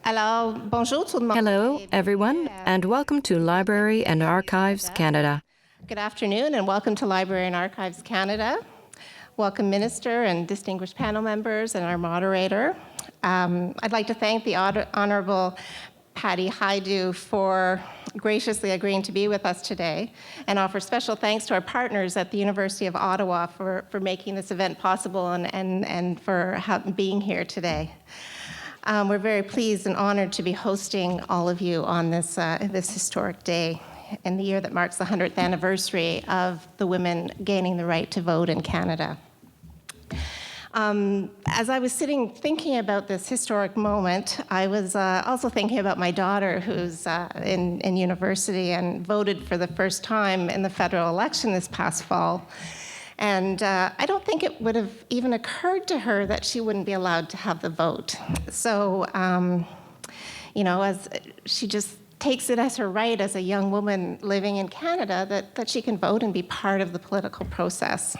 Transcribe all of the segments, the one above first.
Hello, everyone, and welcome to Library and Archives Canada. Good afternoon, and welcome to Library and Archives Canada. Welcome, Minister and distinguished panel members and our moderator. I'd like to thank the Honourable Patty Hajdu for graciously agreeing to be with us today, and offer special thanks to our partners at the University of Ottawa for making this event possible and for being here today. We're very pleased and honored to be hosting all of you on this historic day in the year that marks the 100th anniversary of the women gaining the right to vote in Canada. As I was thinking about this historic moment, I was also thinking about my daughter, who's in university and voted for the first time in the federal election this past fall. And I don't think it would have even occurred to her that she wouldn't be allowed to have the vote. So, as she just takes it as her right as a young woman living in Canada that she can vote and be part of the political process.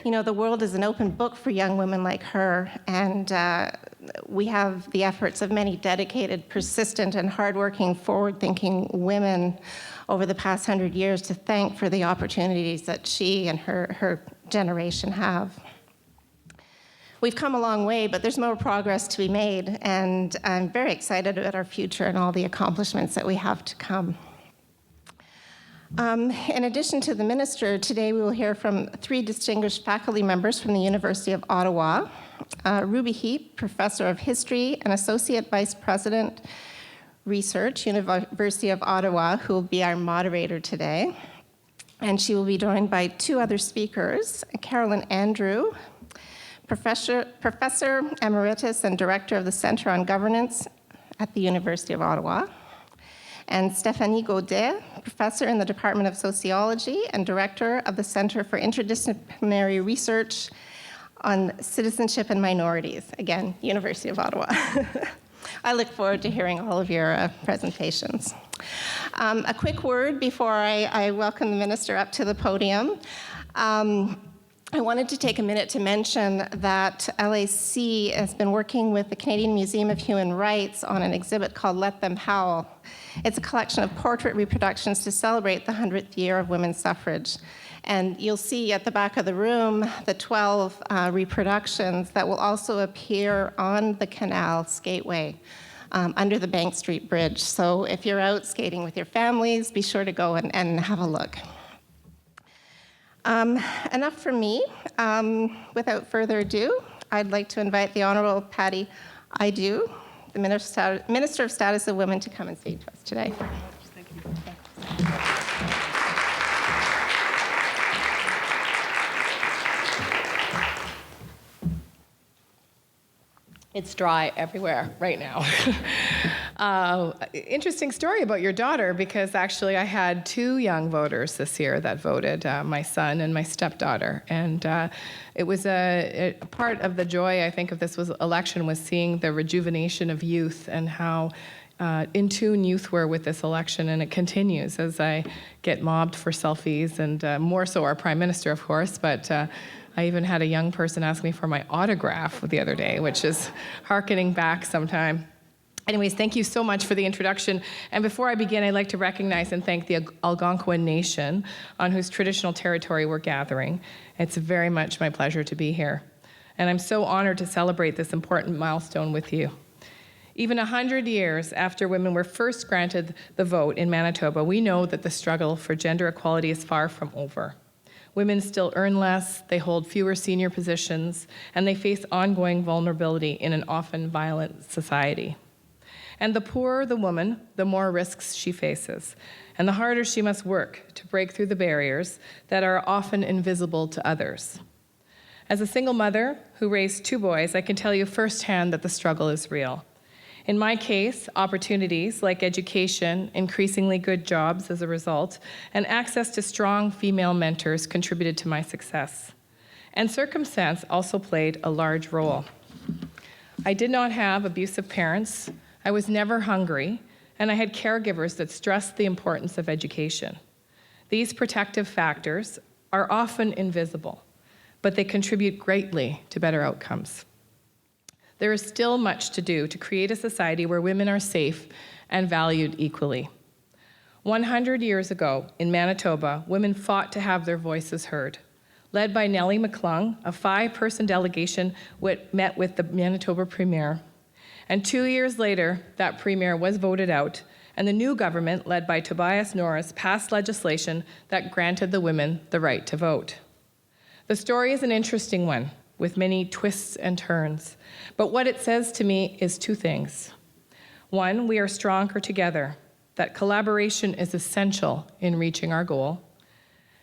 The world is an open book for young women like her, and we have the efforts of many dedicated, persistent, and hardworking, forward-thinking women over the past 100 years to thank for the opportunities that she and her generation have. We've come a long way, but there's more progress to be made, and I'm very excited about our future and all the accomplishments that we have to come. In addition to the Minister, today we will hear from 3 distinguished faculty members from the University of Ottawa. Ruby Heap, Professor of History and Associate Vice President, Research, University of Ottawa, who will be our moderator today. And she will be joined by 2 other speakers, Carolyn Andrew, Professor Emeritus and Director of the Centre on Governance at the University of Ottawa, and Stéphanie Gaudet, Professor in the Department of Sociology and Director of the Centre for Interdisciplinary Research on Citizenship and Minorities, again, University of Ottawa. I look forward to hearing all of your presentations. A quick word before I welcome the Minister up to the podium. I wanted to take a minute to mention that LAC has been working with the Canadian Museum of Human Rights on an exhibit called Let Them Howl. It's a collection of portrait reproductions to celebrate the 100th year of women's suffrage. And you'll see at the back of the room the 12 reproductions that will also appear on the canal skateway under the Bank Street Bridge. So if you're out skating with your families, be sure to go and have a look. Enough from me. Without further ado, I'd like to invite the Honourable Patty Hajdu, the Minister of Status of Women, to come and speak to us today. Thank you. It's dry everywhere right now. Interesting story about your daughter, because actually I had 2 young voters this year that voted, my son and my stepdaughter. And it was a part of the joy, I think, of this election was seeing the rejuvenation of youth and how in tune youth were with this election. And it continues as I get mobbed for selfies, and more so our Prime Minister, of course, but I even had a young person ask me for my autograph the other day, which is hearkening back sometime. Anyways, thank you so much for the introduction. And before I begin, I'd like to recognize and thank the Algonquin Nation, on whose traditional territory we're gathering. It's very much my pleasure to be here. And I'm so honored to celebrate this important milestone with you. Even 100 years after women were first granted the vote in Manitoba, we know that the struggle for gender equality is far from over. Women still earn less, they hold fewer senior positions, and they face ongoing vulnerability in an often violent society. And the poorer the woman, the more risks she faces, and the harder she must work to break through the barriers that are often invisible to others. As a single mother who raised 2 boys, I can tell you firsthand that the struggle is real. In my case, opportunities like education, increasingly good jobs as a result, and access to strong female mentors contributed to my success. And circumstance also played a large role. I did not have abusive parents, I was never hungry, and I had caregivers that stressed the importance of education. These protective factors are often invisible, but they contribute greatly to better outcomes. There is still much to do to create a society where women are safe and valued equally. 100 years ago in Manitoba, women fought to have their voices heard. Led by Nellie McClung, a 5-person delegation met with the Manitoba Premier. And 2 years later, that Premier was voted out, and the new government, led by Tobias Norris, passed legislation that granted the women the right to vote. The story is an interesting one, with many twists and turns. But what it says to me is 2 things. 1, we are stronger together, that collaboration is essential in reaching our goal.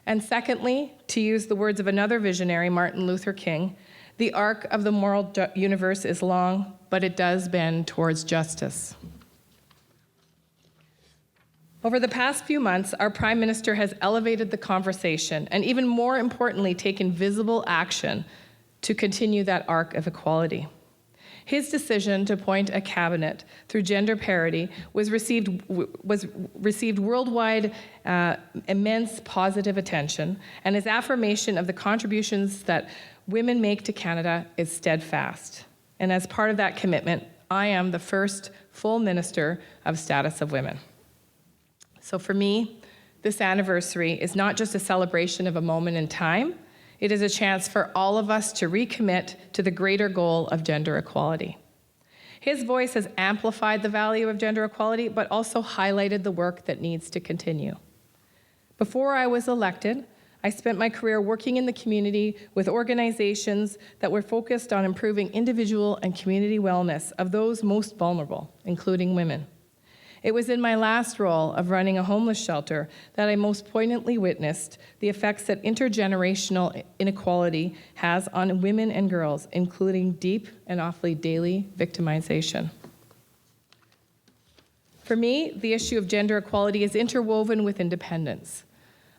And secondly, to use the words of another visionary, Martin Luther King, the arc of the moral universe is long, but it does bend towards justice. Over the past few months, our Prime Minister has elevated the conversation and even more importantly, taken visible action to continue that arc of equality. His decision to appoint a cabinet through gender parity was received worldwide immense positive attention, and his affirmation of the contributions that women make to Canada is steadfast. And as part of that commitment, I am the first full Minister of Status of Women. So for me, this anniversary is not just a celebration of a moment in time, it is a chance for all of us to recommit to the greater goal of gender equality. His voice has amplified the value of gender equality, but also highlighted the work that needs to continue. Before I was elected, I spent my career working in the community with organizations that were focused on improving individual and community wellness of those most vulnerable, including women. It was in my last role of running a homeless shelter that I most poignantly witnessed the effects that intergenerational inequality has on women and girls, including deep and awfully daily victimization. For me, the issue of gender equality is interwoven with independence.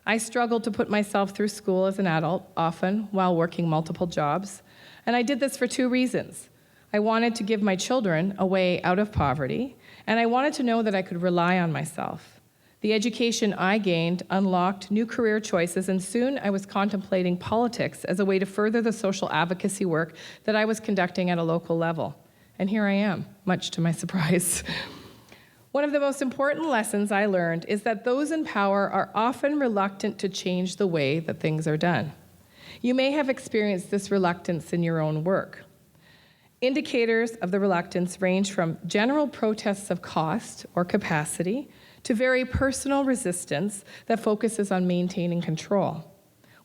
I struggled to put myself through school as an adult, often while working multiple jobs, and I did this for 2 reasons. I wanted to give my children a way out of poverty, and I wanted to know that I could rely on myself. The education I gained unlocked new career choices, and soon I was contemplating politics as a way to further the social advocacy work that I was conducting at a local level. And here I am, much to my surprise. One of the most important lessons I learned is that those in power are often reluctant to change the way that things are done. You may have experienced this reluctance in your own work. Indicators of the reluctance range from general protests of cost or capacity to very personal resistance that focuses on maintaining control.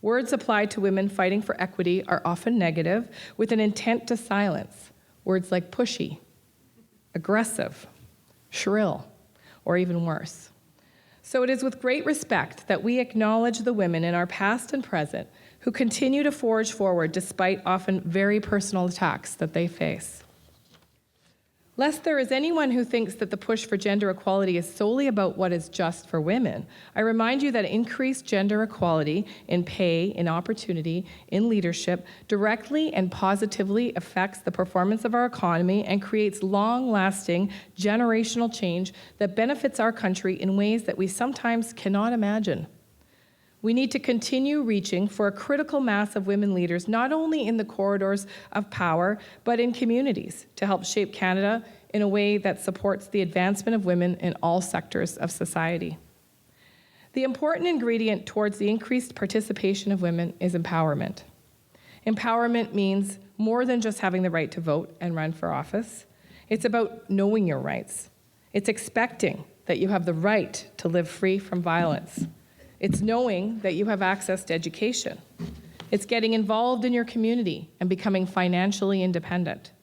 Words applied to women fighting for equity are often negative, with an intent to silence. Words like pushy, aggressive, shrill, or even worse. So it is with great respect that we acknowledge the women in our past and present who continue to forge forward despite often very personal attacks that they face. Lest there is anyone who thinks that the push for gender equality is solely about what is just for women, I remind you that increased gender equality in pay, in opportunity, in leadership directly and positively affects the performance of our economy and creates long-lasting generational change that benefits our country in ways that we sometimes cannot imagine. We need to continue reaching for a critical mass of women leaders, not only in the corridors of power, but in communities, to help shape Canada in a way that supports the advancement of women in all sectors of society. The important ingredient towards the increased participation of women is empowerment. Empowerment means more than just having the right to vote and run for office. It's about knowing your rights. It's expecting that you have the right to live free from violence. It's knowing that you have access to education. It's getting involved in your community and becoming financially independent.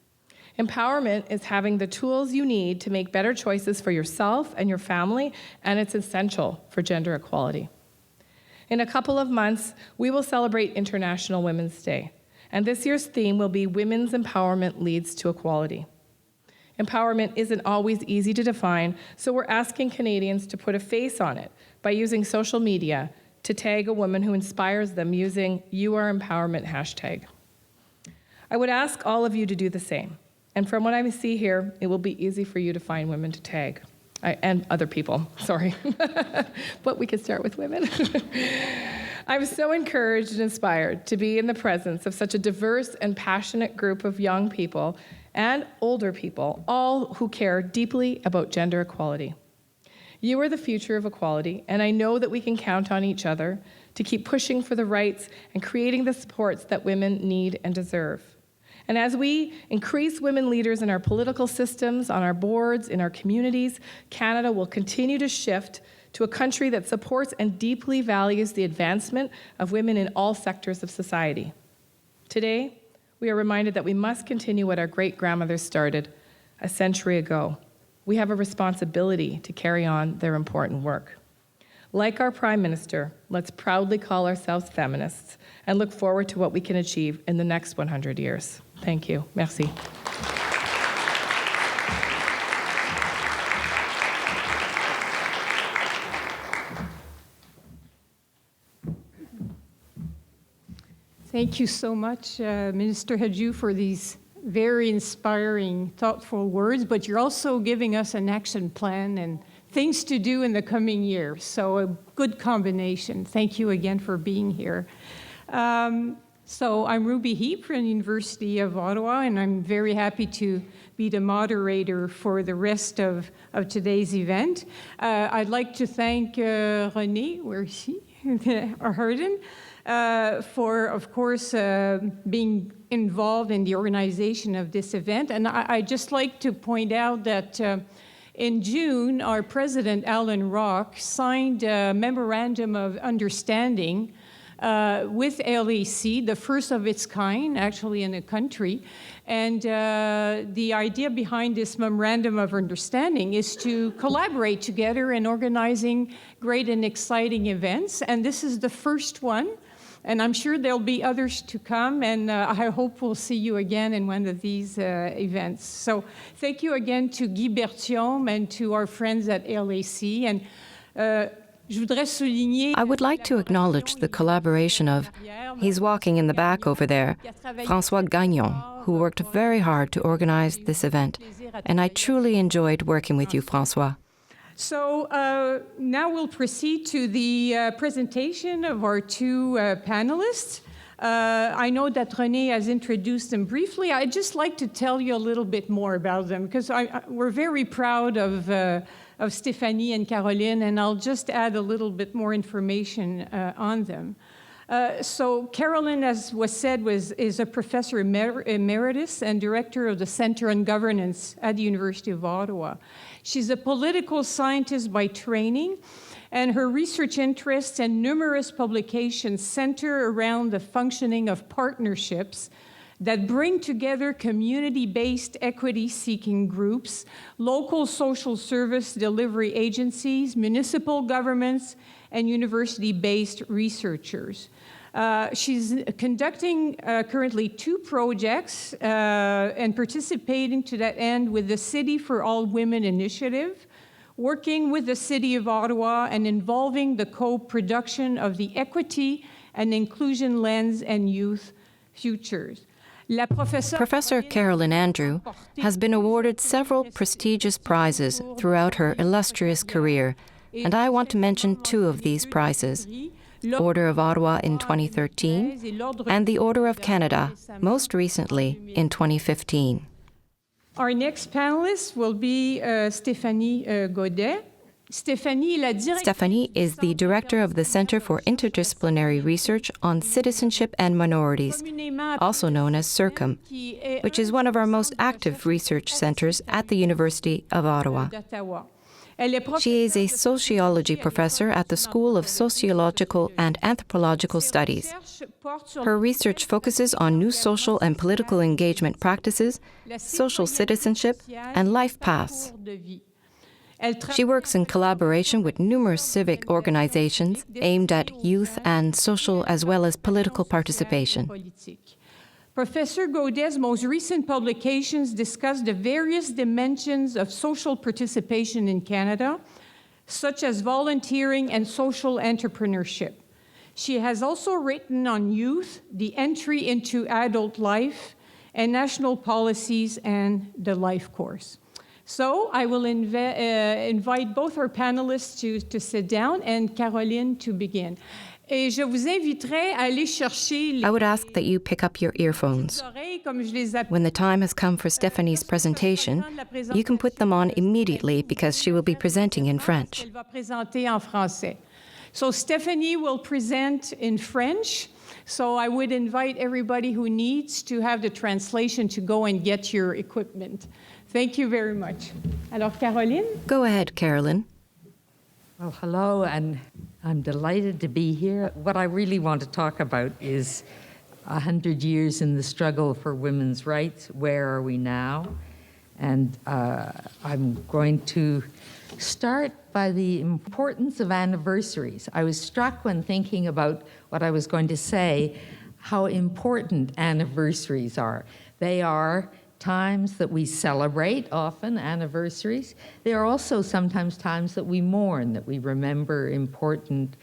Empowerment is having the tools you need to make better choices for yourself and your family, and it's essential for gender equality. In a couple of months, we will celebrate International Women's Day, and this year's theme will be Women's Empowerment Leads to Equality. Empowerment isn't always easy to define, so we're asking Canadians to put a face on it by using social media to tag a woman who inspires them using #YouAreEmpowerment hashtag. I would ask all of you to do the same. And from what I see here, it will be easy for you to find women to tag. And other people, sorry. But we could start with women. I'm so encouraged and inspired to be in the presence of such a diverse and passionate group of young people and older people, all who care deeply about gender equality. You are the future of equality, and I know that we can count on each other to keep pushing for the rights and creating the supports that women need and deserve. And as we increase women leaders in our political systems, on our boards, in our communities, Canada will continue to shift to a country that supports and deeply values the advancement of women in all sectors of society. Today, we are reminded that we must continue what our great-grandmothers started a century ago. We have a responsibility to carry on their important work. Like our Prime Minister, let's proudly call ourselves feminists and look forward to what we can achieve in the next 100 years. Thank you. Merci. Thank you so much, Minister Hajdu, for these very inspiring, thoughtful words, but you're also giving us an action plan and things to do in the coming year. So a good combination. Thank you again for being here. So I'm Ruby Heap from the University of Ottawa, and I'm very happy to be the moderator for the rest of today's event. I'd like to thank René, where is he? Or Harden, for, of course, being involved in the organization of this event. And I'd just like to point out that in June, our president, Alan Rock, signed a memorandum of understanding with LAC, the first of its kind, actually, in the country. And the idea behind this memorandum of understanding is to collaborate together in organizing great and exciting events. And this is the first one. And I'm sure there'll be others to come, and I hope we'll see you again in one of these events. So thank you again to Guy Berthiaume and to our friends at LAC. And I would like to acknowledge the collaboration of, he's walking in the back over there, François Gagnon, who worked very hard to organize this event. And I truly enjoyed working with you, François. So now we'll proceed to the presentation of our two panelists. I know that René has introduced them briefly. I'd just like to tell you a little bit more about them, because we're very proud of Stéphanie and Caroline, and I'll just add a little bit more information on them. So Caroline, as was said, is a professor emeritus and director of the Center on Governance at the University of Ottawa. She's a political scientist by training, and her research interests and numerous publications center around the functioning of partnerships that bring together community-based equity-seeking groups, local social service delivery agencies, municipal governments, and university-based researchers. She's conducting currently 2 projects and participating to that end with the City for All Women initiative, working with the City of Ottawa and involving the co-production of the Equity and Inclusion Lens and Youth Futures. Professor Carolyn Andrew has been awarded several prestigious prizes throughout her illustrious career, and I want to mention 2 of these prizes. Order of Ottawa in 2013, and the Order of Canada, most recently in 2015. Our next panelist will be Stéphanie Gaudet. Stéphanie is the director of the Center for Interdisciplinary Research on Citizenship and Minorities, also known as CIRCUM, which is one of our most active research centers at the University of Ottawa. She is a sociology professor at the School of Sociological and Anthropological Studies. Her research focuses on new social and political engagement practices, social citizenship, and life paths. She works in collaboration with numerous civic organizations aimed at youth and social as well as political participation. Professor Gaudet's most recent publications discuss the various dimensions of social participation in Canada, such as volunteering and social entrepreneurship. She has also written on youth, the entry into adult life, and national policies and the life course. So I will invite both our panelists to sit down and Caroline to begin. Et je vous inviterai à aller chercher I would ask that you pick up your earphones. oreilles, comme je les appelle. When the time has come for Stéphanie's presentation, you can put them on immediately because she will be presenting in French. Elle va présenter en français. So Stéphanie will present in French. So I would invite everybody who needs to have the translation to go and get your equipment. Thank you very much. Alors, Caroline? Go ahead, Carolyn. Well, hello, and I'm delighted to be here. What I really want to talk about is 100 years in the struggle for women's rights. Where are we now? And I'm going to start by the importance of anniversaries. I was struck when thinking about what I was going to say, how important anniversaries are. They are times that we celebrate, often anniversaries. They are also sometimes times that we mourn, that we remember important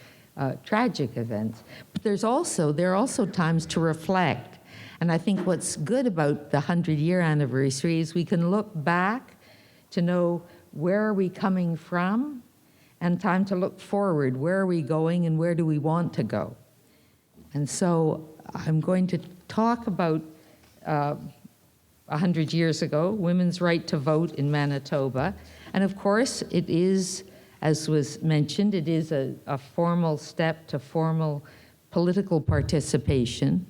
tragic events. But there are also times to reflect. And I think what's good about the 100-year anniversary is we can look back to know where are we coming from, and time to look forward. Where are we going and where do we want to go? And so I'm going to talk about 100 years ago, women's right to vote in Manitoba. And of course, it is, as was mentioned, it is a formal step to formal political participation.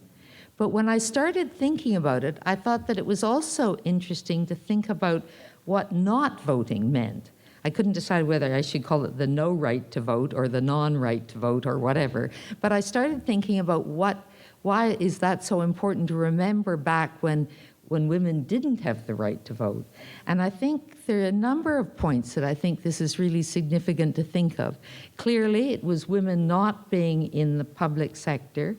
But when I started thinking about it, I thought that it was also interesting to think about what not voting meant. I couldn't decide whether I should call it the no right to vote or the non-right to vote or whatever. But I started thinking about why is that so important to remember back when women didn't have the right to vote. And I think there are a number of points that I think this is really significant to think of. Clearly, it was women not being in the public sector.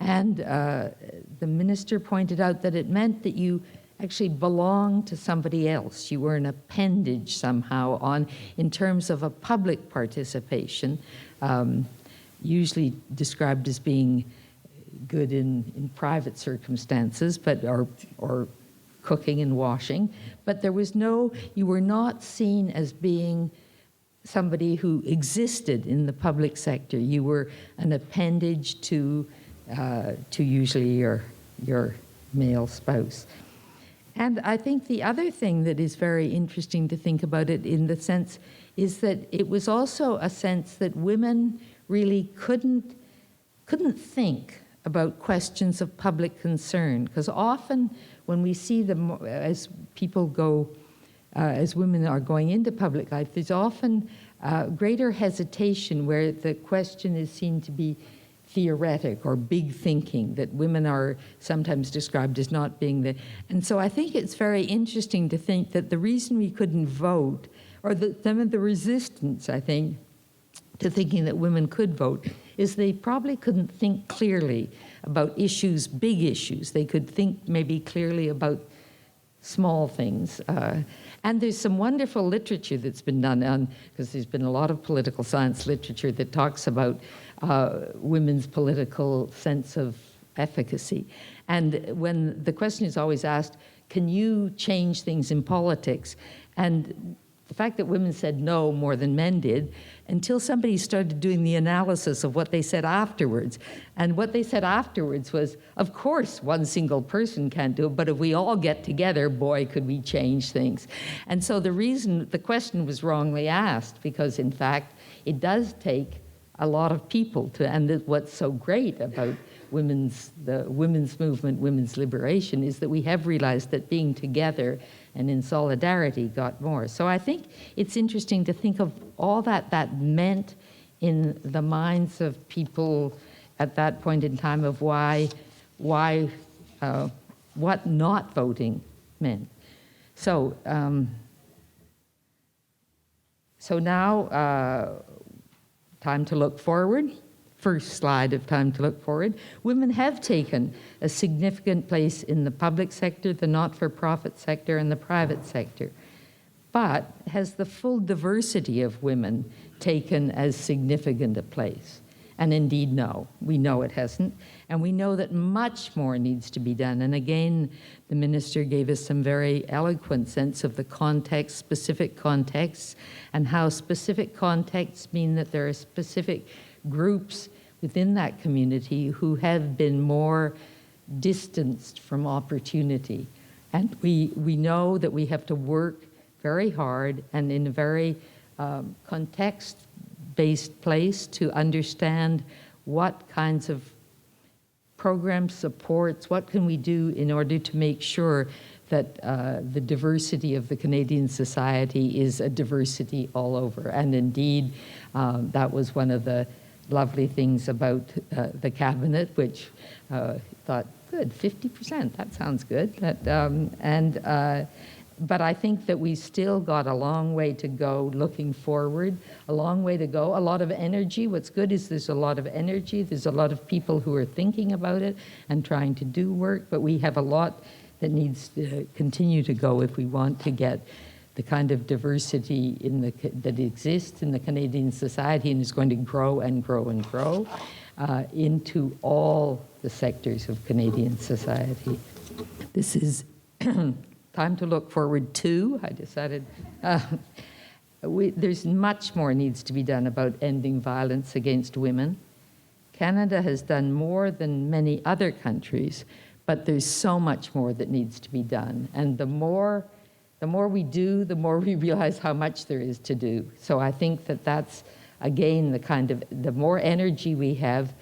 And the minister pointed out that it meant that you actually belonged to somebody else. You were an appendage somehow in terms of a public participation, usually described as being good in private circumstances, or cooking and washing. But you were not seen as being somebody who existed in the public sector. You were an appendage to usually your male spouse. And I think the other thing that is very interesting to think about it in the sense is that it was also a sense that women really couldn't think about questions of public concern, because often when we see them as people go, as women are going into public life, there's often greater hesitation where the question is seen to be theoretic or big thinking, that women are sometimes described as not being the... And so I think it's very interesting to think that the reason we couldn't vote, or some of the resistance, I think, to thinking that women could vote, is they probably couldn't think clearly about issues, big issues. They could think maybe clearly about small things. And there's some wonderful literature that's been done on, because there's been a lot of political science literature that talks about women's political sense of efficacy. And when the question is always asked, can you change things in politics? And the fact that women said no more than men did, until somebody started doing the analysis of what they said afterwards. And what they said afterwards was, of course, one single person can't do it, but if we all get together, boy, could we change things. And so the question was wrongly asked, because in fact, it does take a lot of people to, and what's so great about the women's movement, women's liberation, is that we have realized that being together and in solidarity got more. So I think it's interesting to think of all that meant in the minds of people at that point in time of what not voting meant. So now, time to look forward. First slide of time to look forward. Women have taken a significant place in the public sector, the not-for-profit sector, and the private sector. But has the full diversity of women taken as significant a place? And indeed, no. We know it hasn't. And we know that much more needs to be done. And again, the minister gave us some very eloquent sense of the context, specific contexts, and how specific contexts mean that there are specific groups within that community who have been more distanced from opportunity. And we know that we have to work very hard and in a very context-based place to understand what kinds of programs, supports, what can we do in order to make sure that the diversity of the Canadian society is a diversity all over. And indeed, that was one of the lovely things about the cabinet, which thought, good, 50%, that sounds good. But I think that we still got a long way to go looking forward, a long way to go, a lot of energy. What's good is there's a lot of energy. There's a lot of people who are thinking about it and trying to do work, but we have a lot that needs to continue to go if we want to get the kind of diversity that exists in the Canadian society and is going to grow and grow and grow into all the sectors of Canadian society. This is time to look forward to. I decided there's much more needs to be done about ending violence against women. Canada has done more than many other countries, but there's so much more that needs to be done. And the more we do, the more we realize how much there is to do. So I think that that's, again, the more energy we have,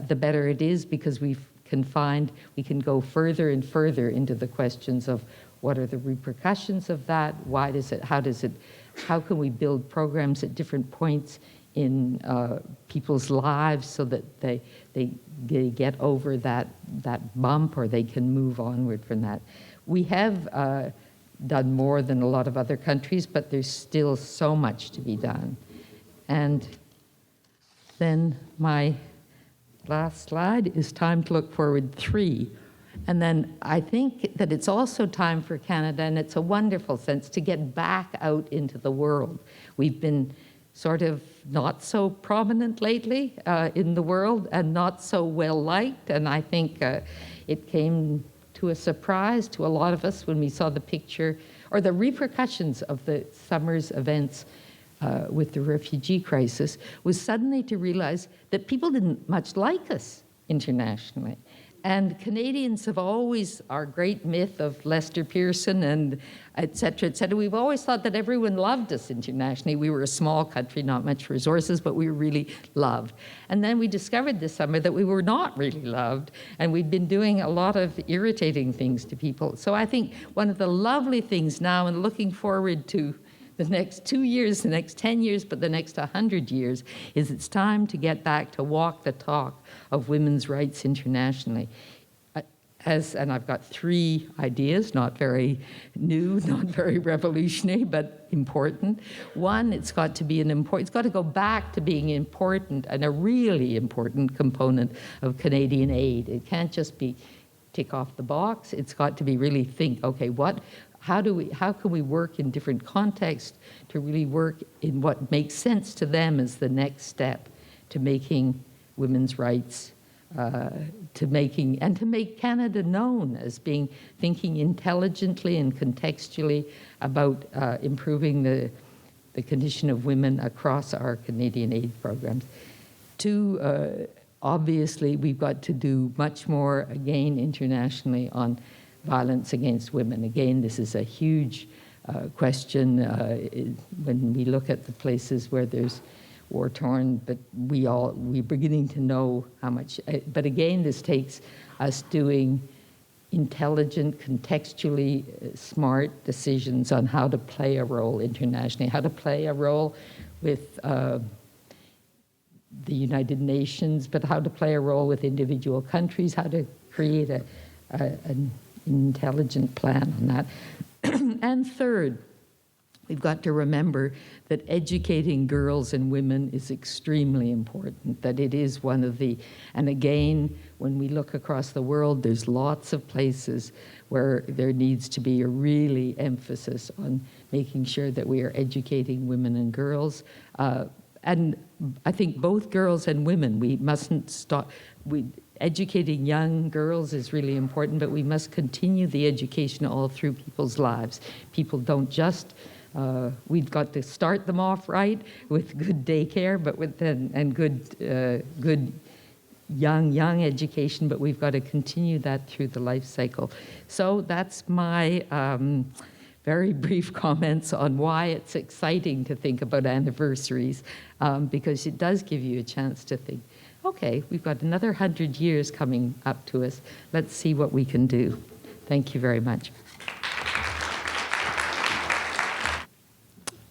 the better it is, because we can go further and further into the questions of what are the repercussions of that? How can we build programs at different points in people's lives so that they get over that bump, or they can move onward from that? We have done more than a lot of other countries, but there's still so much to be done. And then my last slide is time to look forward 3. And then I think that it's also time for Canada, and it's a wonderful sense, to get back out into the world. We've been sort of not so prominent lately in the world, and not so well liked, and I think it came to a surprise to a lot of us when we saw the picture, or the repercussions of the summer's events with the refugee crisis, was suddenly to realize that people didn't much like us internationally. And Canadians have always, our great myth of Lester Pearson and et cetera, we've always thought that everyone loved us internationally. We were a small country, not much resources, but we were really loved. And then we discovered this summer that we were not really loved, and we'd been doing a lot of irritating things to people. So I think one of the lovely things now, and looking forward to the next 2 years, the next 10 years, but the next 100 years, is it's time to get back to walk the talk of women's rights internationally. And I've got 3 ideas, not very new, not very revolutionary, but important. One, it's got to go back to being important, and a really important component of Canadian aid. It can't just be tick off the box. It's got to be really think, okay, how can we work in different contexts to really work in what makes sense to them as the next step to making women's rights, to make Canada known as thinking intelligently and contextually about improving the condition of women across our Canadian aid programs. 2, obviously, we've got to do much more, again, internationally on violence against women. Again, this is a huge question when we look at the places where there's war-torn, but we're beginning to know how much. But again, this takes us doing intelligent, contextually smart decisions on how to play a role internationally, how to play a role with the United Nations, but how to play a role with individual countries, how to create an intelligent plan on that. And 3rd, we've got to remember that educating girls and women is extremely important, that it is one of the, and again, when we look across the world, there's lots of places where there needs to be a really emphasis on making sure that we are educating women and girls. And I think both girls and women, we mustn't stop. Educating young girls is really important, but we must continue the education all through people's lives. People don't just, we've got to start them off right with good daycare, but good young education, but we've got to continue that through the life cycle. So that's my very brief comments on why it's exciting to think about anniversaries, because it does give you a chance to think, okay, we've got another 100 years coming up to us. Let's see what we can do. Thank you very much.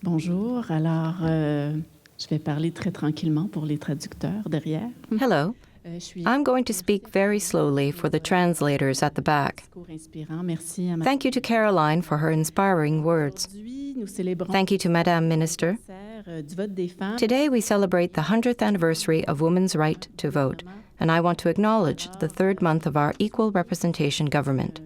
Bonjour. Alors, je vais parler très tranquillement pour les traducteurs derrière. Hello. I'm going to speak very slowly for the translators at the back. Thank you to Caroline for her inspiring words. Thank you to Madame Minister. Today we celebrate the 100th anniversary of women's right to vote, and I want to acknowledge the third month of our equal representation government.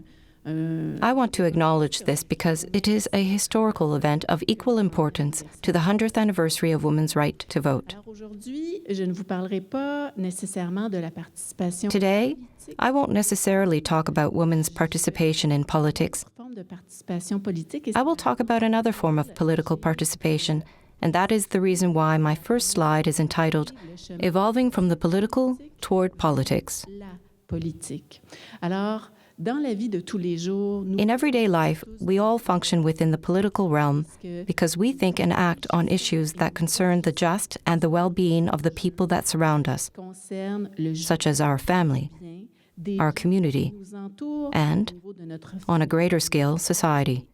I want to acknowledge this because it is a historical event of equal importance to the 100th anniversary of women's right to vote. Today, I won't necessarily talk about women's participation in politics. I will talk about another form of political participation, and that is the reason why my first slide is entitled Evolving from the Political Toward Politics. In everyday life, we all function within the political realm because we think and act on issues that concern the just and the well-being of the people that surround us, such as our family, our community, and, on a greater scale, society.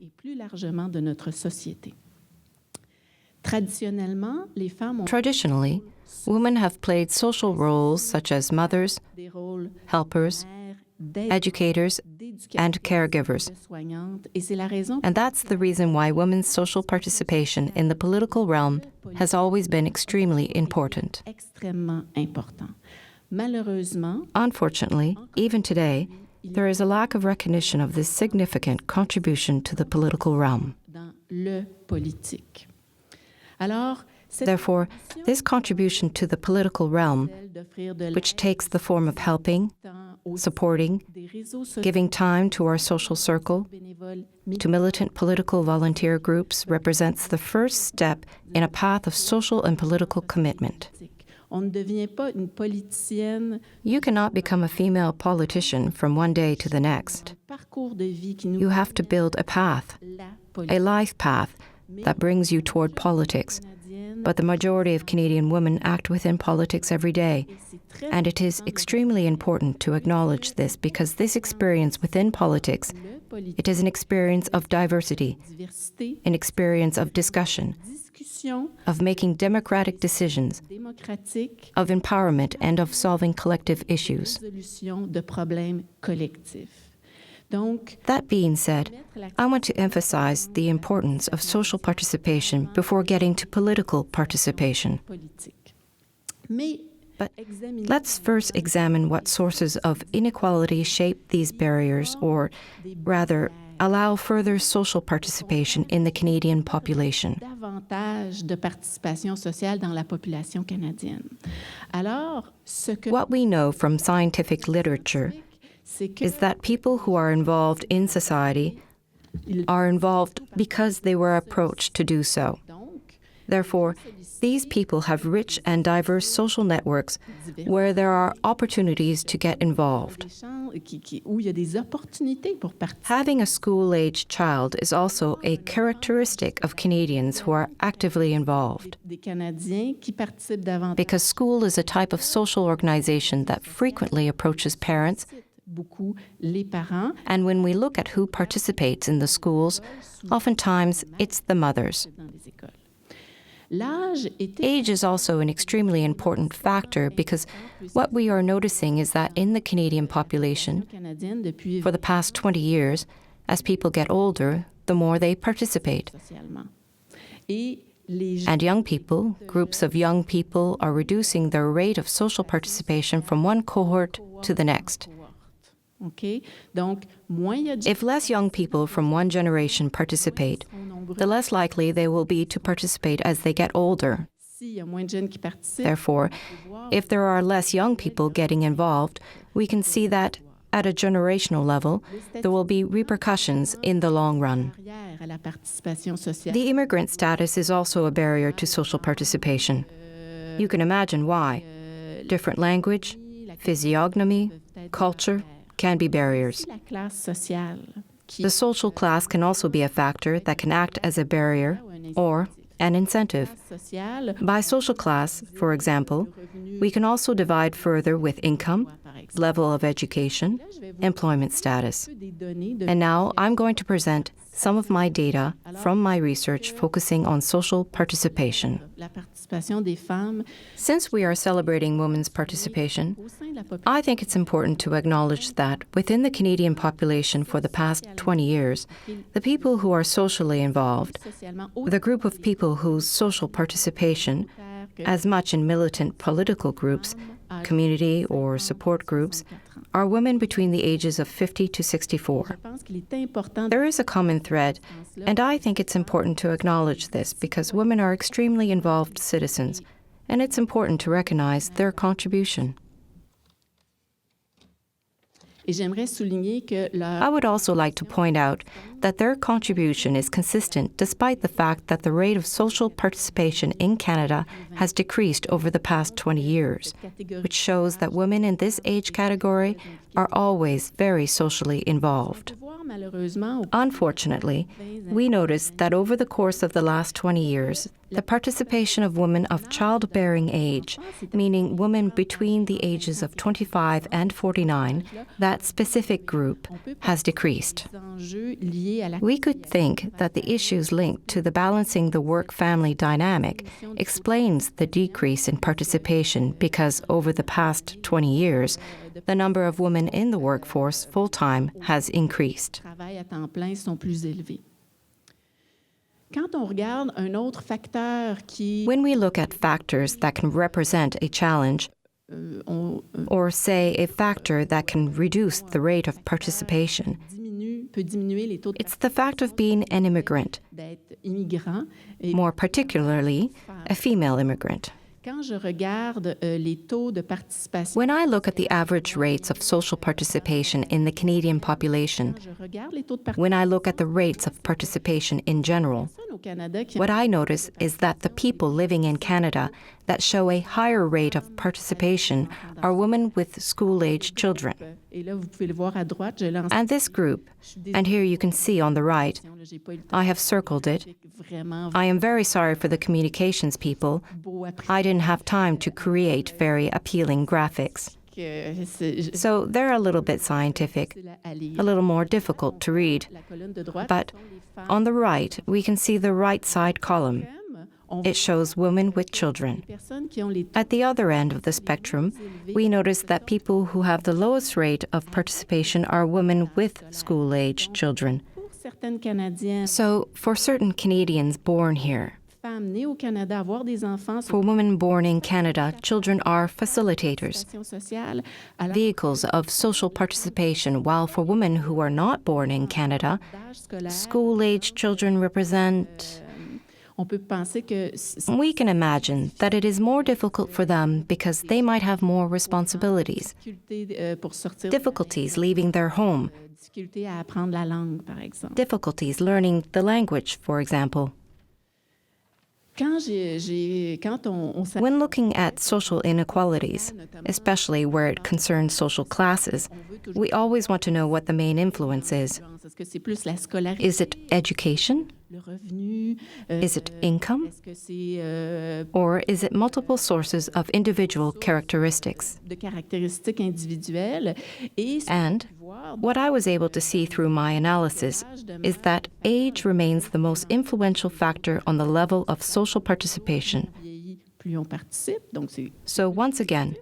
Traditionally, women have played social roles such as mothers, helpers, educators, and caregivers. And that's the reason why women's social participation in the political realm has always been extremely important. Unfortunately, even today, there is a lack of recognition of this significant contribution to the political realm. Therefore, this contribution to the political realm, which takes the form of helping, supporting, giving time to our social circle, to militant political volunteer groups, represents the first step in a path of social and political commitment. You cannot become a female politician from one day to the next. You have to build a path, a life path that brings you toward politics. But the majority of Canadian women act within politics every day, and it is extremely important to acknowledge this because this experience within politics, it is an experience of diversity, an experience of discussion, of making democratic decisions, of empowerment, and of solving collective issues. That being said, I want to emphasize the importance of social participation before getting to political participation. But let's first examine what sources of inequality shape these barriers, or rather, allow further social participation in the Canadian population. What we know from scientific literature is that people who are involved in society are involved because they were approached to do so. Therefore, these people have rich and diverse social networks where there are opportunities to get involved. Having a school-aged child is also a characteristic of Canadians who are actively involved, because school is a type of social organization that frequently approaches parents. And when we look at who participates in the schools, oftentimes it's the mothers. Age is also an extremely important factor because what we are noticing is that in the Canadian population, for the past 20 years, as people get older, the more they participate. And young people, groups of young people, are reducing their rate of social participation from one cohort to the next. If less young people from one generation participate, the less likely they will be to participate as they get older. Therefore, if there are less young people getting involved, we can see that, at a generational level, there will be repercussions in the long run. The immigrant status is also a barrier to social participation. You can imagine why. Different language, physiognomy, culture can be barriers. La classe sociale, qui The social class can also be a factor that can act as a barrier or an incentive. sociale, By social class, for example, we can also divide further with income, level of education, employment status. des données de And now I'm going to present some of my data from my research focusing on social participation. la participation des femmes Since we are celebrating women's participation, au sein de la population. I think it's important to acknowledge that within the Canadian population for the past 20 years, the people who are socially involved, the group of people whose social participation, as much in militant political groups, community or support groups, are women between the ages of 50 to 64. Je pense qu'il est important There is a common thread, and I think it's important to acknowledge this because women are extremely involved citizens, and it's important to recognize their contribution. et j'aimerais souligner que leur I would also like to point out that their contribution is consistent despite the fact that the rate of social participation in Canada has decreased over the past 20 years, which shows that women in this age category are always very socially involved. voir malheureusement Unfortunately, we noticed that over the course of the last 20 years, the participation of women of childbearing age, meaning women between the ages of 25 and 49, that specific group, has decreased. aux enjeux liés à la We could think that the issues linked to the balancing the work-family dynamic explains the decrease in participation because over the past 20 years, the number of women in the workforce full-time has increased. travail à temps plein sont plus élevés. Quand on regarde un autre facteur qui When we look at factors that can represent a challenge, or say a factor that can reduce the rate of participation, peut diminuer les taux de it's the fact of being an immigrant, d'être immigrant. Et more particularly a female immigrant. quand je regarde les taux de participation, When I look at the average rates of social participation in the Canadian population, je regarde les taux de when I look at the rates of participation in general, participation au Canada qui what I notice is that the people living in Canada that show a higher rate of participation are women with school-age children. et là vous pouvez le voir à droite, je lance And this group, and here you can see on the right, j'ai pas eu le temps I have circled it. vraiment I am very sorry for the communications people. beau après I didn't have time to create very appealing graphics. que c'est So they're a little bit scientific, à lire. a little more difficult to read. La colonne de droite, But on the right, we can see the right side column. on It shows women with children. personnes qui ont les taux At the other end of the spectrum, we notice that people who have the lowest rate of participation are women with school-age children. pour certaines Canadiennes, So for certain Canadians born here, femmes nées au Canada, avoir des enfants sur for women born in Canada, children are facilitators, la sociale, alors vehicles of social participation, while for women who are not born in Canada, l'âge scolaire, school-age children represent. on peut penser que We can imagine that it is more difficult for them because they might have more responsibilities, difficulté pour sortir, difficulties leaving their home, difficulté à apprendre la langue, par exemple. difficulties learning the language, for example. Quand on s'appelle When looking at social inequalities, especially where it concerns social classes, we always want to know what the main influence is. est-ce que c'est plus la scolarité, Is it education? le revenu, Is it income? est-ce que c'est Or is it multiple sources of individual characteristics? de caractéristiques individuelles et And what I was able to see through my analysis is that age remains the most influential factor on the level of social participation. vieillit, plus on participe, donc c'est So once again,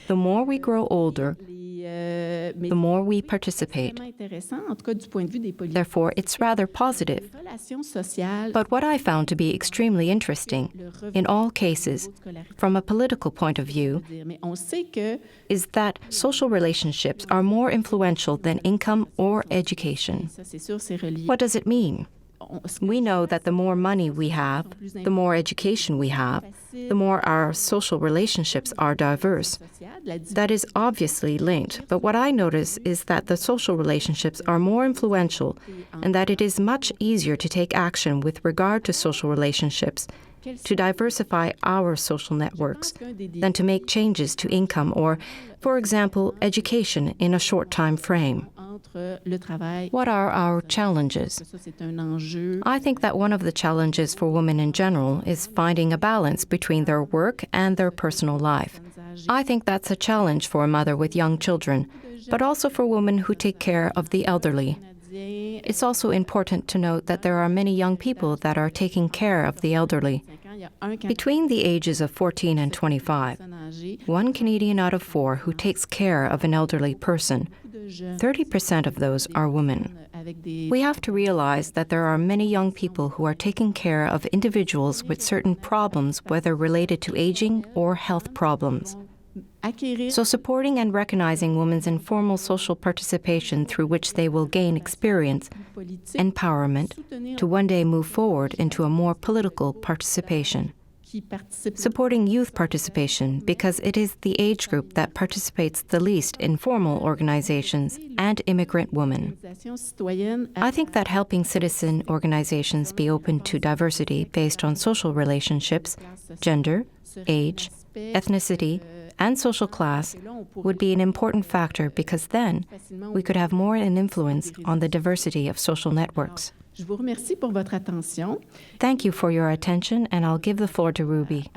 the more we grow older, mais the more we c'est participate. vraiment intéressant, en tout cas du point de vue des politiques. Therefore, it's rather positive. Les relations sociales, But what I found to be extremely interesting, le revenu, in all cases, de scolarité, from a political point of view, mais on sait que is that social relationships are more influential than income or education. ça c'est sûr c'est relié. What does it mean? We know that the more money we have, the more education we have, the more our social relationships are diverse. That is obviously linked, but what I notice is that the social relationships are more influential and that it is much easier to take action with regard to social relationships to diversify our social networks than to make changes to income or, for example, education in a short time frame. What are our challenges? I think that one of the challenges for women in general is finding a balance between their work and their personal life. I think that's a challenge for a mother with young children, but also for women who take care of the elderly. It's also important to note that there are many young people that are taking care of the elderly. Between the ages of 14 and 25, 1 Canadian out of 4 who takes care of an elderly person, 30% of those are women. We have to realize that there are many young people who are taking care of individuals with certain problems, whether related to aging or health problems. So supporting and recognizing women's informal social participation through which they will gain experience, empowerment, to one day move forward into a more political participation. Supporting youth participation because it is the age group that participates the least in formal organizations and immigrant women. I think that helping citizen organizations be open to diversity based on social relationships, gender, age, ethnicity, and social class would be an important factor because then we could have more an influence on the diversity of social networks. Je vous remercie pour votre attention. Thank you for your attention, and I'll give the floor to Ruby.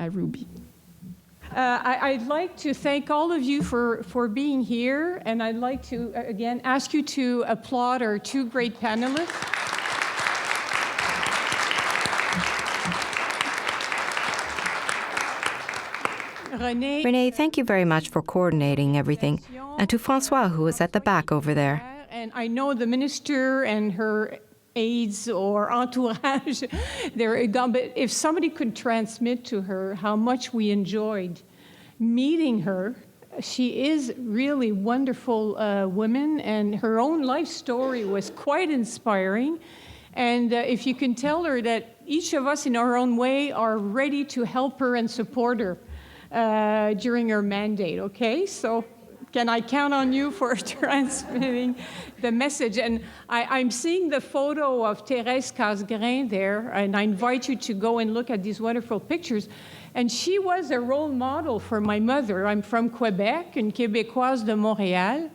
I'd like to thank all of you for being here, and I'd like to, again, ask you to applaud our two great panelists. Renee, thank you very much for coordinating everything, and to François, who is at the back over there. And I know the minister and her aides or entourage, they're gone, but if somebody could transmit to her how much we enjoyed meeting her. She is really wonderful woman, and her own life story was quite inspiring. And if you can tell her that each of us in our own way are ready to help her and support her during her mandate, okay? So can I count on you for transmitting the message? And I'm seeing the photo of Thérèse Casgrain there, and I invite you to go and look at these wonderful pictures. And she was a role model for my mother. I'm from Quebec, une Québécoise de Montréal.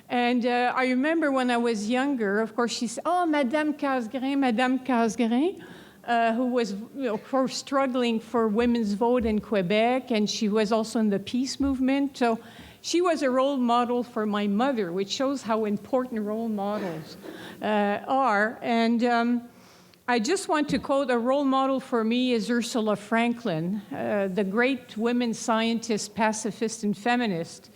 And I remember when I was younger, of course, she said, oh, Madame Casgrain, who was, of course, struggling for women's vote in Quebec, and she was also in the peace movement. So she was a role model for my mother, which shows how important role models are. And I just want to quote, a role model for me is Ursula Franklin, the great women scientist, pacifist, and feminist,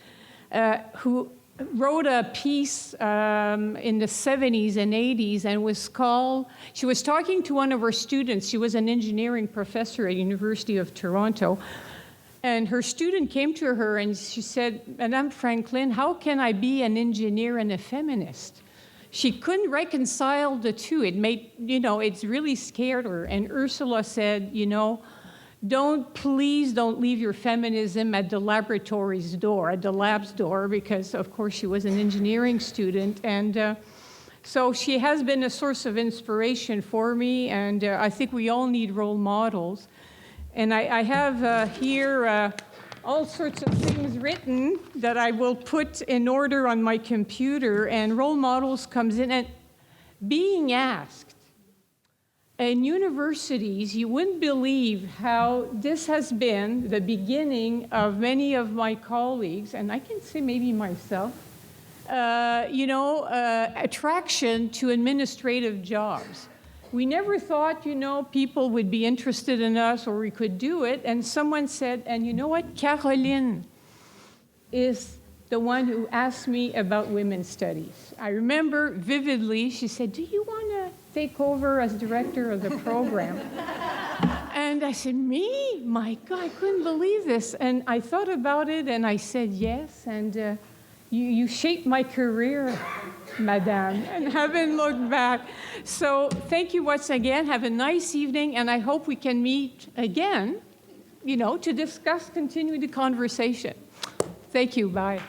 who wrote a piece in the 70s and 80s and was called, she was talking to one of her students. She was an engineering professor at University of Toronto. And her student came to her and she said, Madame Franklin, how can I be an engineer and a feminist? She couldn't reconcile the two. It made, it's really scared her. And Ursula said, please don't leave your feminism at the laboratory's door, at the lab's door, because of course she was an engineering student. And so she has been a source of inspiration for me, and I think we all need role models. And I have here all sorts of things written that I will put in order on my computer, and role models comes in. And being asked, in universities, you wouldn't believe how this has been the beginning of many of my colleagues, and I can say maybe myself, attraction to administrative jobs. We never thought, people would be interested in us or we could do it. And someone said, and you know what? Caroline is the one who asked me about women's studies. I remember vividly, she said, do you want to take over as director of the program? And I said, me? My God, I couldn't believe this. And I thought about it and I said yes. And you shaped my career, Madame, and haven't looked back. So thank you once again. Have a nice evening, and I hope we can meet again, to discuss, continue the conversation. Thank you. Bye.